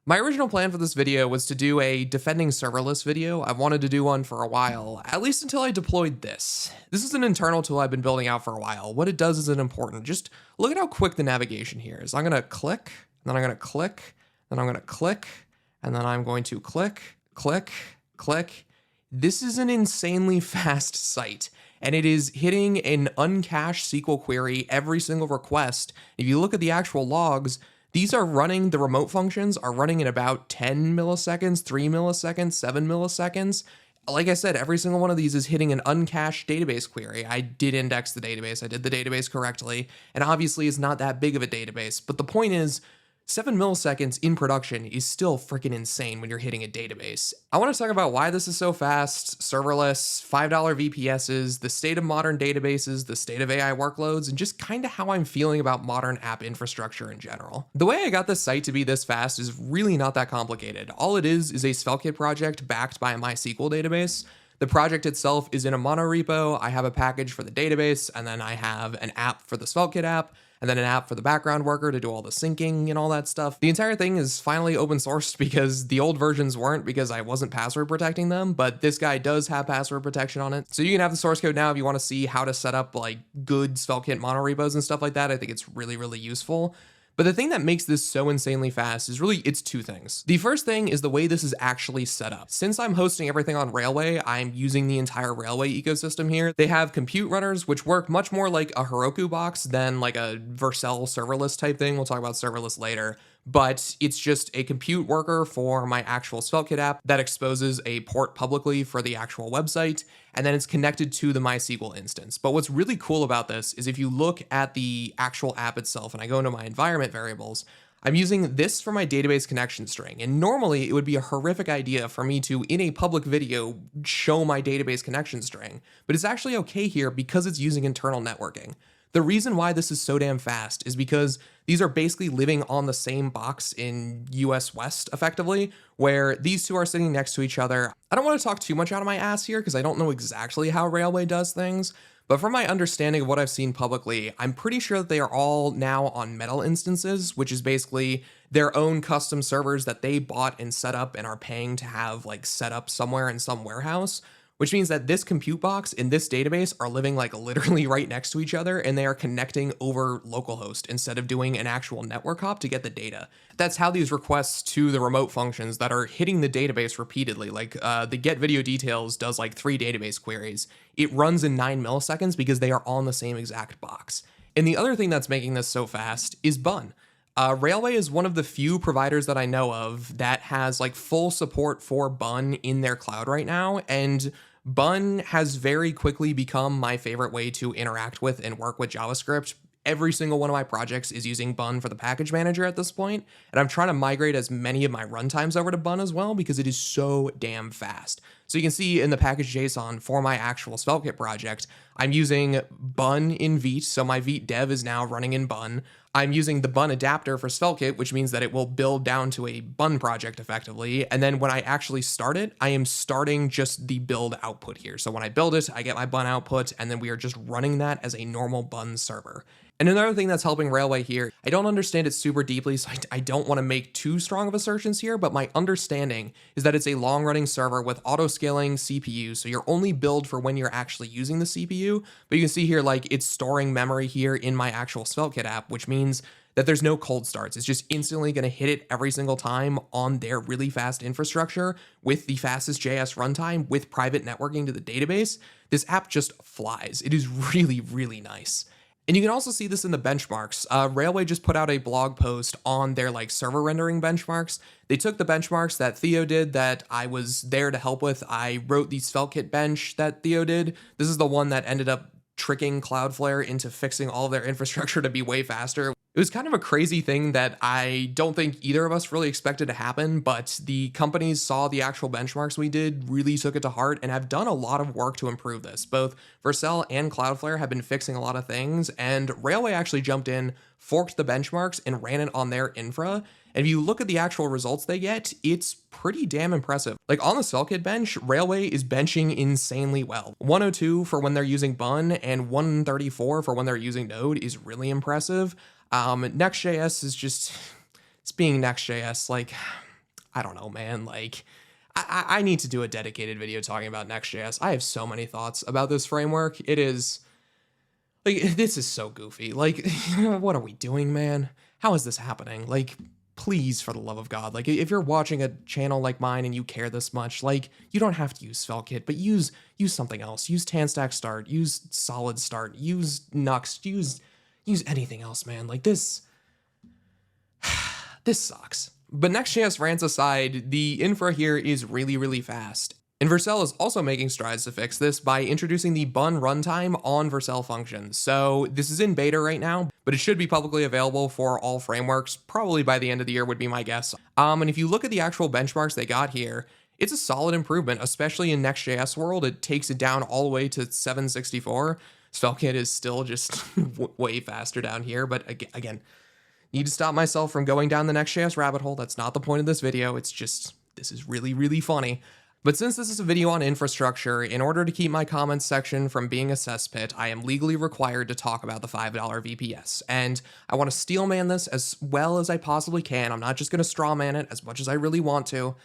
My original plan for this video was to do a defending serverless video. I've wanted to do one for a while, at least until I deployed this. This is an internal tool I've been building out for a while. What it does isn't important. Just look at how quick the navigation here is. I'm gonna click, then I'm gonna click, then I'm gonna click, and then I'm going to click, click, click. This is an insanely fast site, and it is hitting an uncached SQL query every single request. If you look at the actual logs, these are running, the remote functions are running in about 10 milliseconds, 3 milliseconds, 7 milliseconds. Like I said, every single one of these is hitting an uncached database query. I did index the database, I did the database correctly, and obviously it's not that big of a database, but the point is, 7 milliseconds in production is still freaking insane when you're hitting a database. I want to talk about why this is so fast, serverless, $5 VPSs, the state of modern databases, the state of AI workloads, and just kind of how I'm feeling about modern app infrastructure in general. The way I got this site to be this fast is really not that complicated. All it is a SvelteKit project backed by a MySQL database. The project itself is in a monorepo. I have a package for the database, and then I have an app for the SvelteKit app, and then an app for the background worker to do all the syncing and all that stuff. The entire thing is finally open sourced because the old versions weren't, because I wasn't password protecting them, but this guy does have password protection on it. So you can have the source code now if you want to see how to set up like good SvelteKit monorepos and stuff like that. I think it's really, really useful. But the thing that makes this so insanely fast is really, it's two things. The first thing is the way this is actually set up. Since I'm hosting everything on Railway, I'm using the entire Railway ecosystem here. They have compute runners, which work much more like a Heroku box than like a Vercel serverless type thing. We'll talk about serverless later. But it's just a compute worker for my actual SvelteKit app that exposes a port publicly for the actual website, and then it's connected to the MySQL instance. But what's really cool about this is if you look at the actual app itself, and I go into my environment variables, I'm using this for my database connection string. And normally it would be a horrific idea for me to, in a public video, show my database connection string, but it's actually okay here because it's using internal networking. The reason why this is so damn fast is because these are basically living on the same box in US West, effectively, where these two are sitting next to each other. I don't want to talk too much out of my ass here because I don't know exactly how Railway does things, but from my understanding of what I've seen publicly, I'm pretty sure that they are all now on Metal instances, which is basically their own custom servers that they bought and set up and are paying to have like set up somewhere in some warehouse. Which means that this compute box and this database are living like literally right next to each other, and they are connecting over localhost instead of doing an actual network hop to get the data. That's how these requests to the remote functions that are hitting the database repeatedly, like the get video details does like 3 database queries. It runs in 9 milliseconds because they are on the same exact box. And the other thing that's making this so fast is Bun. Railway is one of the few providers that I know of that has like full support for Bun in their cloud right now, and Bun has very quickly become my favorite way to interact with and work with JavaScript. Every single one of my projects is using Bun for the package manager at this point, and I'm trying to migrate as many of my runtimes over to Bun as well because it is so damn fast. So you can see in the package.json for my actual SvelteKit project, I'm using Bun in Vite, so my Vite dev is now running in Bun. I'm using the Bun adapter for SvelteKit, which means that it will build down to a Bun project effectively. And then when I actually start it, I am starting just the build output here. So when I build it, I get my Bun output, and then we are just running that as a normal Bun server. And another thing that's helping Railway here, I don't understand it super deeply, so I don't want to make too strong of assertions here, but my understanding is that it's a long-running server with auto-scaling CPU, so you're only billed for when you're actually using the CPU, but you can see here, like, it's storing memory here in my actual SvelteKit app, which means that there's no cold starts. It's just instantly going to hit it every single time on their really fast infrastructure with the fastest JS runtime with private networking to the database. This app just flies. It is really, really nice. And you can also see this in the benchmarks. Railway just put out a blog post on their like server rendering benchmarks. They took the benchmarks that Theo did that I was there to help with. I wrote the SvelteKit bench that Theo did. This is the one that ended up tricking Cloudflare into fixing all of their infrastructure to be way faster. It was kind of a crazy thing that I don't think either of us really expected to happen, but the companies saw the actual benchmarks we did, really took it to heart, and have done a lot of work to improve this. Both Vercel and Cloudflare have been fixing a lot of things, and Railway actually jumped in, forked the benchmarks, and ran it on their infra. And if you look at the actual results they get, it's pretty damn impressive. Like on the SvelteKit bench, Railway is benching insanely well. 102 for when they're using Bun and 134 for when they're using Node is really impressive. Next.js is just, it's being Next.js. Like, I don't know, man. Like, I need to do a dedicated video talking about Next.js. I have so many thoughts about this framework. It is, like, this is so goofy. Like, what are we doing, man? How is this happening? Like, please, for the love of God, like, if you're watching a channel like mine and you care this much, like, you don't have to use Svelte, but use something else. Use TanStack Start, use Solid Start, use Nuxt, use anything else, man. Like, this sucks. But Next.js rants aside, the infra here is really, really fast. And Vercel is also making strides to fix this by introducing the bun runtime on Vercel functions. So this is in beta right now, but it should be publicly available for all frameworks, probably by the end of the year would be my guess. And if you look at the actual benchmarks they got here, it's a solid improvement, especially in Next.js world. It takes it down all the way to 764. SvelteKit is still just way faster down here, but again, need to stop myself from going down the Next.js rabbit hole. That's not the point of this video. It's just, this is really, really funny. But since this is a video on infrastructure, in order to keep my comments section from being a cesspit, I am legally required to talk about the $5 VPS. And I want to steelman this as well as I possibly can. I'm not just going to strawman it as much as I really want to.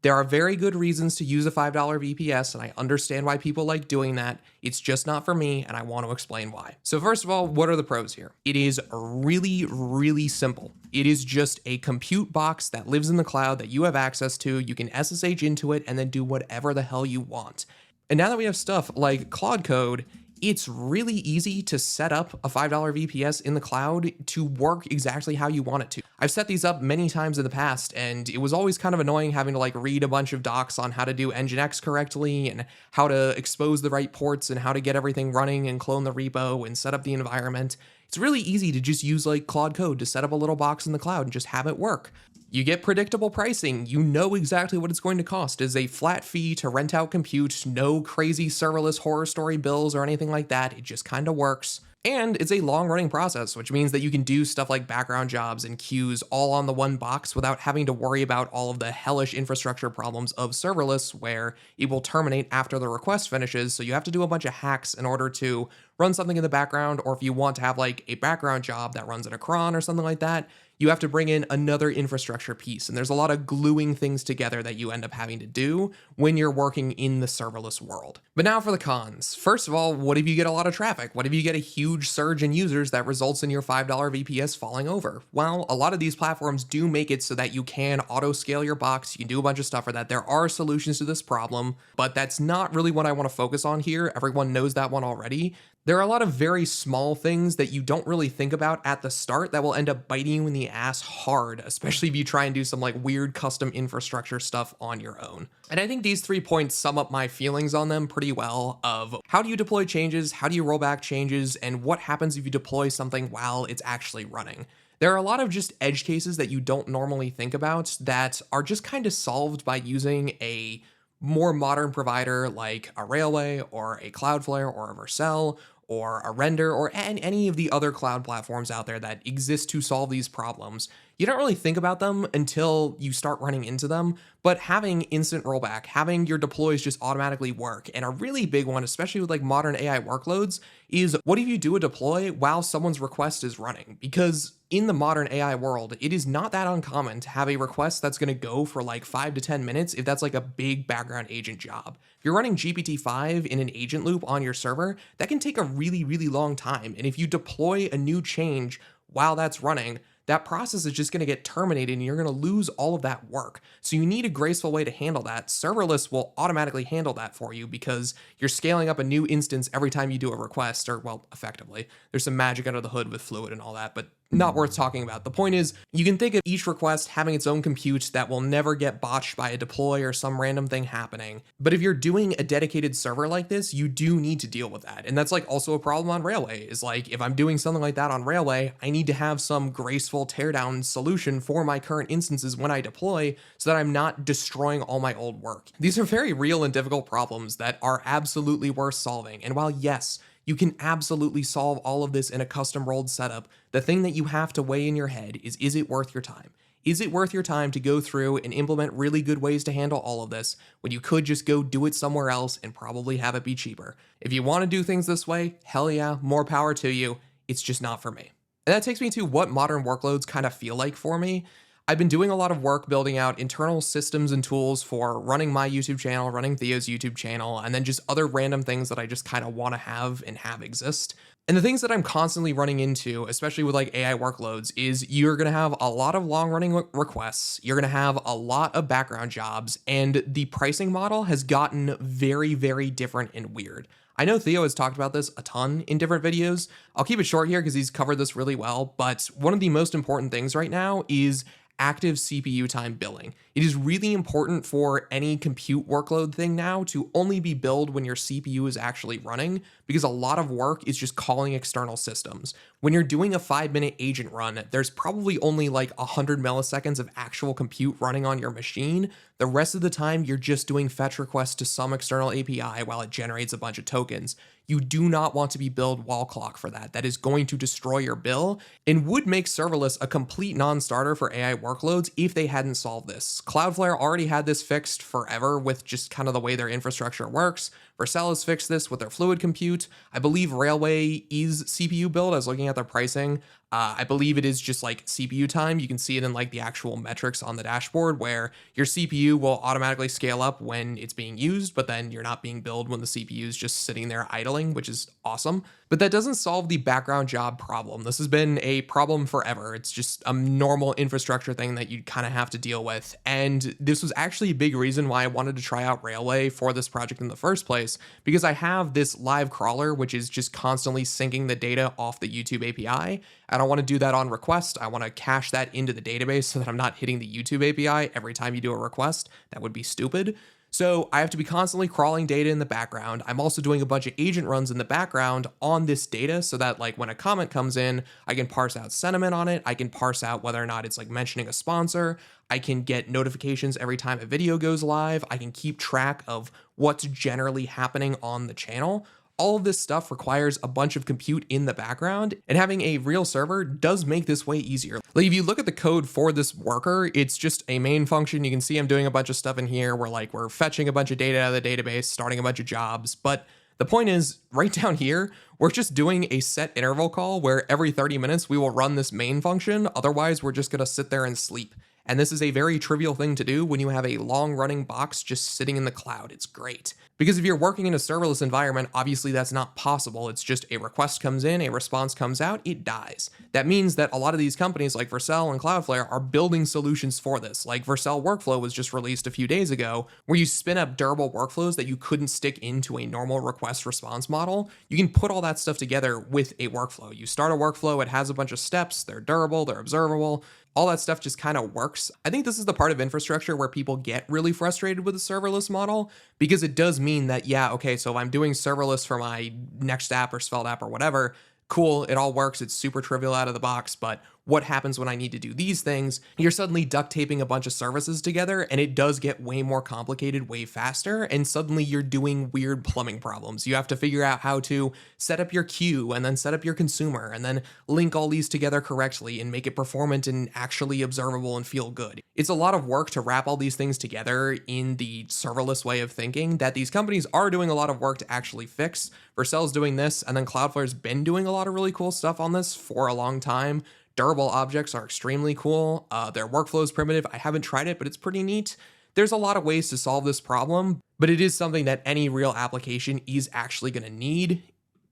There are very good reasons to use a $5 VPS, and I understand why people like doing that. It's just not for me, and I want to explain why. So first of all, what are the pros here? It is really, really simple. It is just a compute box that lives in the cloud that you have access to. You can SSH into it and then do whatever the hell you want. And now that we have stuff like Claude Code, it's really easy to set up a $5 VPS in the cloud to work exactly how you want it to. I've set these up many times in the past, and it was always kind of annoying having to like read a bunch of docs on how to do Nginx correctly and how to expose the right ports and how to get everything running and clone the repo and set up the environment. It's really easy to just use like Claude Code to set up a little box in the cloud and just have it work. You get predictable pricing. You know exactly what it's going to cost. It's a flat fee to rent out compute, no crazy serverless horror story bills or anything like that. It just kind of works. And it's a long running process, which means that you can do stuff like background jobs and queues all on the one box without having to worry about all of the hellish infrastructure problems of serverless, where it will terminate after the request finishes. So you have to do a bunch of hacks in order to run something in the background, or if you want to have like a background job that runs in a cron or something like that, you have to bring in another infrastructure piece. And there's a lot of gluing things together that you end up having to do when you're working in the serverless world. But now for the cons. First of all, what if you get a lot of traffic? What if you get a huge surge in users that results in your $5 VPS falling over? Well, a lot of these platforms do make it so that you can auto scale your box. You can do a bunch of stuff for that. There are solutions to this problem, but that's not really what I want to focus on here. Everyone knows that one already. There are a lot of very small things that you don't really think about at the start that will end up biting you in the ass hard, especially if you try and do some like weird custom infrastructure stuff on your own. And I think these 3 points sum up my feelings on them pretty well, of how do you deploy changes, how do you roll back changes, and what happens if you deploy something while it's actually running. There are a lot of just edge cases that you don't normally think about that are just kind of solved by using a more modern provider like a Railway or a Cloudflare or a Vercel or a Render or any of the other cloud platforms out there that exist to solve these problems. You don't really think about them until you start running into them, but having instant rollback, having your deploys just automatically work, and a really big one, especially with like modern AI workloads, is what if you do a deploy while someone's request is running? Because in the modern AI world, it is not that uncommon to have a request that's going to go for like 5 to 10 minutes if that's like a big background agent job. If you're running GPT-5 in an agent loop on your server, that can take a really, really long time. And if you deploy a new change while that's running, that process is just going to get terminated and you're going to lose all of that work. So you need a graceful way to handle that. Serverless will automatically handle that for you because you're scaling up a new instance every time you do a request, or well, effectively. There's some magic under the hood with Fluid and all that, but not worth talking about. The point is, you can think of each request having its own compute that will never get botched by a deploy or some random thing happening. But if you're doing a dedicated server like this, you do need to deal with that. And that's like also a problem on Railway, is like if I'm doing something like that on Railway, I need to have some graceful teardown solution for my current instances when I deploy so that I'm not destroying all my old work. These are very real and difficult problems that are absolutely worth solving. And while yes, you can absolutely solve all of this in a custom rolled setup, the thing that you have to weigh in your head is it worth your time? Is it worth your time to go through and implement really good ways to handle all of this when you could just go do it somewhere else and probably have it be cheaper? If you want to do things this way, hell yeah, more power to you. It's just not for me. And that takes me to what modern workloads kind of feel like for me. I've been doing a lot of work building out internal systems and tools for running my YouTube channel, running Theo's YouTube channel, and then just other random things that I just kind of want to have and have exist. And the things that I'm constantly running into, especially with like AI workloads, is you're going to have a lot of long running requests. You're going to have a lot of background jobs, and the pricing model has gotten very, very different and weird. I know Theo has talked about this a ton in different videos. I'll keep it short here because he's covered this really well, but one of the most important things right now is active CPU time billing. It is really important for any compute workload thing now to only be billed when your CPU is actually running, because a lot of work is just calling external systems. When you're doing a 5-minute agent run, there's probably only like 100 milliseconds of actual compute running on your machine. The rest of the time, you're just doing fetch requests to some external API while it generates a bunch of tokens. You do not want to be billed wall clock for that. That is going to destroy your bill and would make serverless a complete non-starter for AI workloads if they hadn't solved this. Cloudflare already had this fixed forever with just kind of the way their infrastructure works. Vercel has fixed this with their fluid compute. I believe Railway is CPU build. I was looking at their pricing. I believe it is just like CPU time. You can see it in like the actual metrics on the dashboard where your CPU will automatically scale up when it's being used, but then you're not being billed when the CPU is just sitting there idling, which is awesome. But that doesn't solve the background job problem. This has been a problem forever. It's just a normal infrastructure thing that you kind of have to deal with. And this was actually a big reason why I wanted to try out Railway for this project in the first place, because I have this live crawler, which is just constantly syncing the data off the YouTube API. I don't want to do that on request. I want to cache that into the database so that I'm not hitting the YouTube API every time you do a request. That would be stupid. So I have to be constantly crawling data in the background. I'm also doing a bunch of agent runs in the background on this data so that like when a comment comes in, I can parse out sentiment on it. I can parse out whether or not it's like mentioning a sponsor. I can get notifications every time a video goes live. I can keep track of what's generally happening on the channel. All of this stuff requires a bunch of compute in the background, and having a real server does make this way easier. Like if you look at the code for this worker, it's just a main function. You can see I'm doing a bunch of stuff in here where like we're fetching a bunch of data out of the database, starting a bunch of jobs. But the point is, right down here, we're just doing a set interval call where every 30 minutes we will run this main function. Otherwise, we're just gonna sit there and sleep. And this is a very trivial thing to do when you have a long running box just sitting in the cloud. It's great. Because if you're working in a serverless environment, obviously that's not possible. It's just a request comes in, a response comes out, it dies. That means that a lot of these companies like Vercel and Cloudflare are building solutions for this. Like Vercel Workflow was just released a few days ago, where you spin up durable workflows that you couldn't stick into a normal request response model. You can put all that stuff together with a workflow. You start a workflow, it has a bunch of steps, they're durable, they're observable. All that stuff just kind of works. I think this is the part of infrastructure where people get really frustrated with the serverless model, because it does mean that, yeah, okay, so if I'm doing serverless for my Next app or Svelte app or whatever, cool, it all works, it's super trivial out of the box, but what happens when I need to do these things? You're suddenly duct taping a bunch of services together, and it does get way more complicated way faster, and suddenly you're doing weird plumbing problems. You have to figure out how to set up your queue, and then set up your consumer, and then link all these together correctly and make it performant and actually observable and feel good. It's a lot of work to wrap all these things together in the serverless way of thinking that these companies are doing a lot of work to actually fix. Vercel's doing this, and then Cloudflare's been doing a lot of really cool stuff on this for a long time. Durable objects are extremely cool. Their workflow is primitive. I haven't tried it, but it's pretty neat. There's a lot of ways to solve this problem, but it is something that any real application is actually going to need.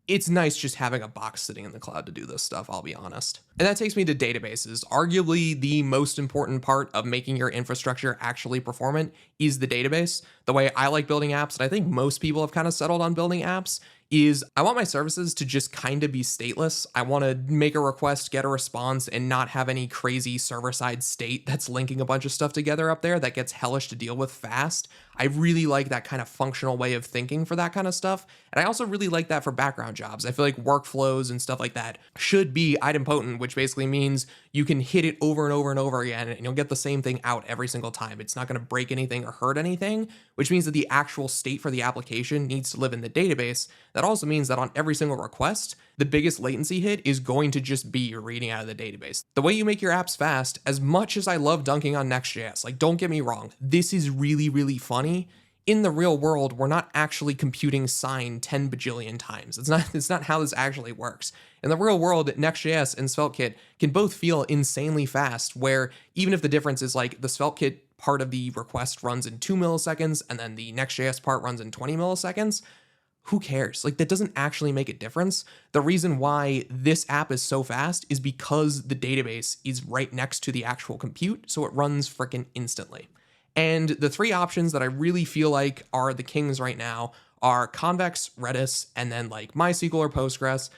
It's nice just having a box sitting in the cloud to do this stuff, I'll be honest. And that takes me to databases. Arguably the most important part of making your infrastructure actually performant is the database. The way I like building apps, and I think most people have kind of settled on building apps, is I want my services to just kind of be stateless. I want to make a request, get a response, and not have any crazy server-side state that's linking a bunch of stuff together up there that gets hellish to deal with fast. I really like that kind of functional way of thinking for that kind of stuff. And I also really like that for background jobs. I feel like workflows and stuff like that should be idempotent, which basically means you can hit it over and over and over again, and you'll get the same thing out every single time. It's not going to break anything or hurt anything, which means that the actual state for the application needs to live in the database. That also means that on every single request, the biggest latency hit is going to just be your reading out of the database. The way you make your apps fast, as much as I love dunking on Next.js, like don't get me wrong, this is really, really funny. In the real world, we're not actually computing sine 10 bajillion times. It's not how this actually works. In the real world, Next.js and SvelteKit can both feel insanely fast, where even if the difference is like the SvelteKit part of the request runs in 2 milliseconds and then the Next.js part runs in 20 milliseconds, who cares? Like, that doesn't actually make a difference. The reason why this app is so fast is because the database is right next to the actual compute, so it runs freaking instantly. And the three options that I really feel like are the kings right now are Convex, Redis, and then like MySQL or Postgres.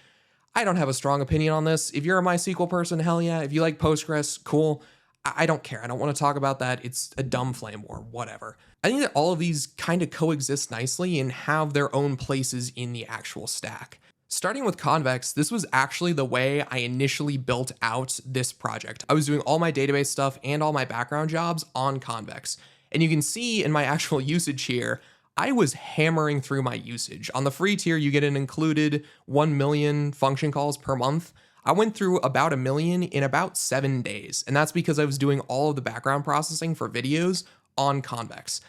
I don't have a strong opinion on this. If you're a MySQL person, hell yeah. If you like Postgres, cool. I don't care. I don't want to talk about that. It's a dumb flame war, whatever. I think that all of these kind of coexist nicely and have their own places in the actual stack. Starting with Convex, this was actually the way I initially built out this project. I was doing all my database stuff and all my background jobs on Convex. And you can see in my actual usage here, I was hammering through my usage. On the free tier, you get an included 1 million function calls per month. I went through about 1 million in about 7 days. And that's because I was doing all of the background processing for videos on Convex.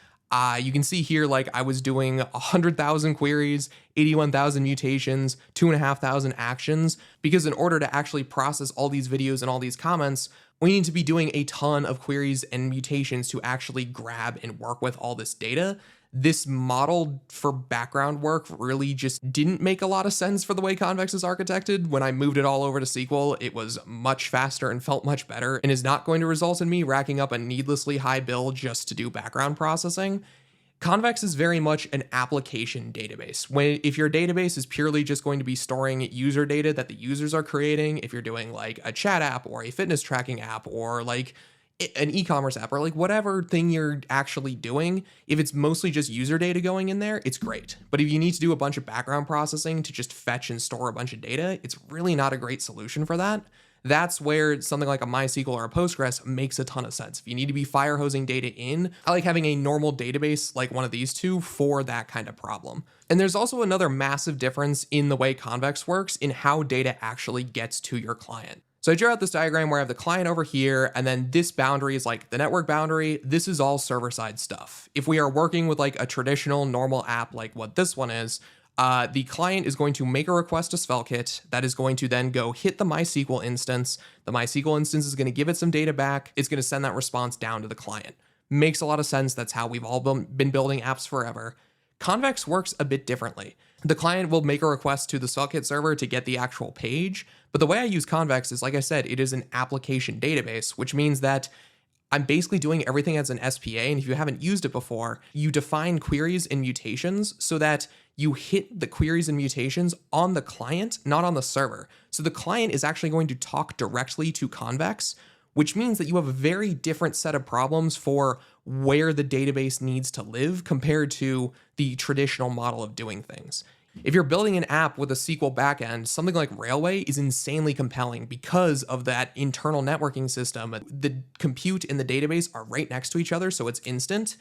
You can see here, like I was doing 100,000 queries, 81,000 mutations, 2,500 actions, because in order to actually process all these videos and all these comments, we need to be doing a ton of queries and mutations to actually grab and work with all this data. This model for background work really just didn't make a lot of sense for the way Convex is architected. When I moved it all over to SQL, it was much faster and felt much better, and is not going to result in me racking up a needlessly high bill just to do background processing. Convex is very much an application database. If your database is purely just going to be storing user data that the users are creating, if you're doing like a chat app or a fitness tracking app or like an e-commerce app or like whatever thing you're actually doing, if it's mostly just user data going in there, it's great. But if you need to do a bunch of background processing to just fetch and store a bunch of data, it's really not a great solution for that. That's where something like a MySQL or a Postgres makes a ton of sense. If you need to be fire hosing data in, I like having a normal database like one of these two for that kind of problem. And there's also another massive difference in the way Convex works in how data actually gets to your client. So I drew out this diagram where I have the client over here, and then this boundary is like the network boundary. This is all server-side stuff. If we are working with like a traditional normal app like what this one is, the client is going to make a request to SvelteKit that is going to then go hit the MySQL instance. The MySQL instance is going to give it some data back. It's going to send that response down to the client. Makes a lot of sense. That's how we've all been building apps forever. Convex works a bit differently. The client will make a request to the SvelteKit server to get the actual page, but the way I use Convex is, like I said, it is an application database, which means that I'm basically doing everything as an SPA, and if you haven't used it before, you define queries and mutations so that you hit the queries and mutations on the client, not on the server. So the client is actually going to talk directly to Convex, which means that you have a very different set of problems for where the database needs to live compared to the traditional model of doing things. If you're building an app with a SQL backend, something like Railway is insanely compelling because of that internal networking system. The compute and the database are right next to each other, so it's instant.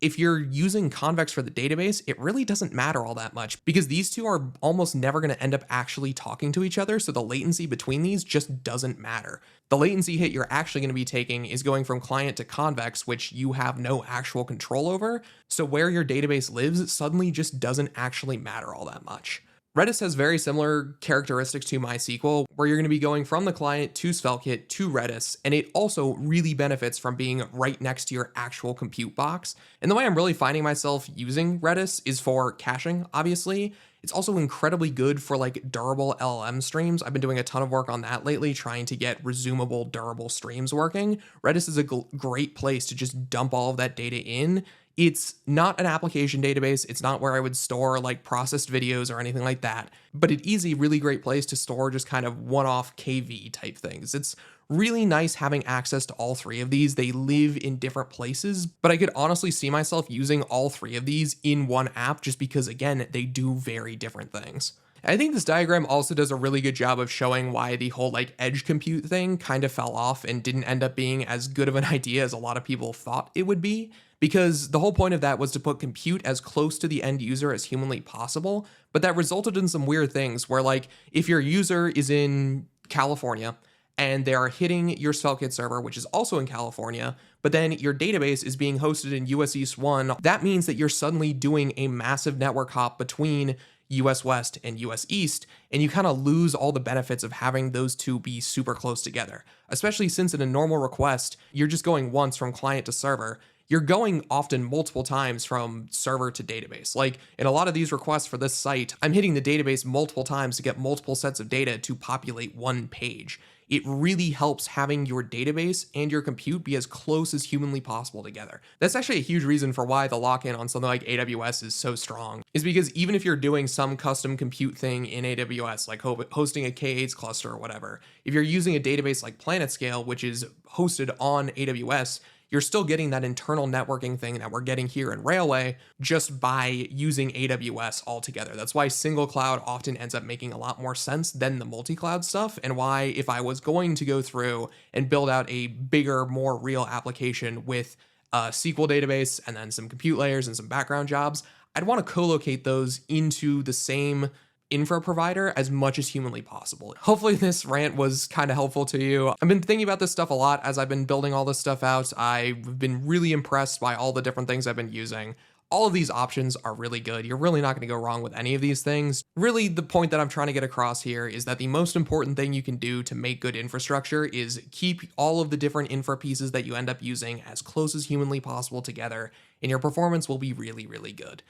If you're using Convex for the database, it really doesn't matter all that much because these two are almost never going to end up actually talking to each other, so the latency between these just doesn't matter. The latency hit you're actually going to be taking is going from client to Convex, which you have no actual control over, so where your database lives suddenly just doesn't actually matter all that much. Redis has very similar characteristics to MySQL, where you're going to be going from the client to SvelteKit to Redis, and it also really benefits from being right next to your actual compute box. And the way I'm really finding myself using Redis is for caching, obviously. It's also incredibly good for like durable LLM streams. I've been doing a ton of work on that lately, trying to get resumable, durable streams working. Redis is a great place to just dump all of that data in. It's not an application database. It's not where I would store like processed videos or anything like that, but it is a really great place to store just kind of one-off KV type things. It's really nice having access to all three of these. They live in different places, but I could honestly see myself using all three of these in one app just because, again, they do very different things. I think this diagram also does a really good job of showing why the whole like edge compute thing kind of fell off and didn't end up being as good of an idea as a lot of people thought it would be. Because the whole point of that was to put compute as close to the end user as humanly possible, but that resulted in some weird things where like if your user is in California and they are hitting your Spellkit server, which is also in California, but then your database is being hosted in US East 1, that means that you're suddenly doing a massive network hop between US West and US East, and you kind of lose all the benefits of having those two be super close together. Especially since in a normal request, you're just going once from client to server. You're going often multiple times from server to database. Like in a lot of these requests for this site, I'm hitting the database multiple times to get multiple sets of data to populate one page. It really helps having your database and your compute be as close as humanly possible together. That's actually a huge reason for why the lock-in on something like AWS is so strong, is because even if you're doing some custom compute thing in AWS, like hosting a K8s cluster or whatever, if you're using a database like PlanetScale, which is hosted on AWS, you're still getting that internal networking thing that we're getting here in Railway just by using AWS altogether. That's why single cloud often ends up making a lot more sense than the multi-cloud stuff, and why if I was going to go through and build out a bigger, more real application with a SQL database and then some compute layers and some background jobs, I'd want to co-locate those into the same infra provider as much as humanly possible. Hopefully this rant was kind of helpful to you. I've been thinking about this stuff a lot as I've been building all this stuff out. I've been really impressed by all the different things I've been using. All of these options are really good. You're really not going to go wrong with any of these things. Really, the point that I'm trying to get across here is that the most important thing you can do to make good infrastructure is keep all of the different infra pieces that you end up using as close as humanly possible together, and your performance will be really, really good.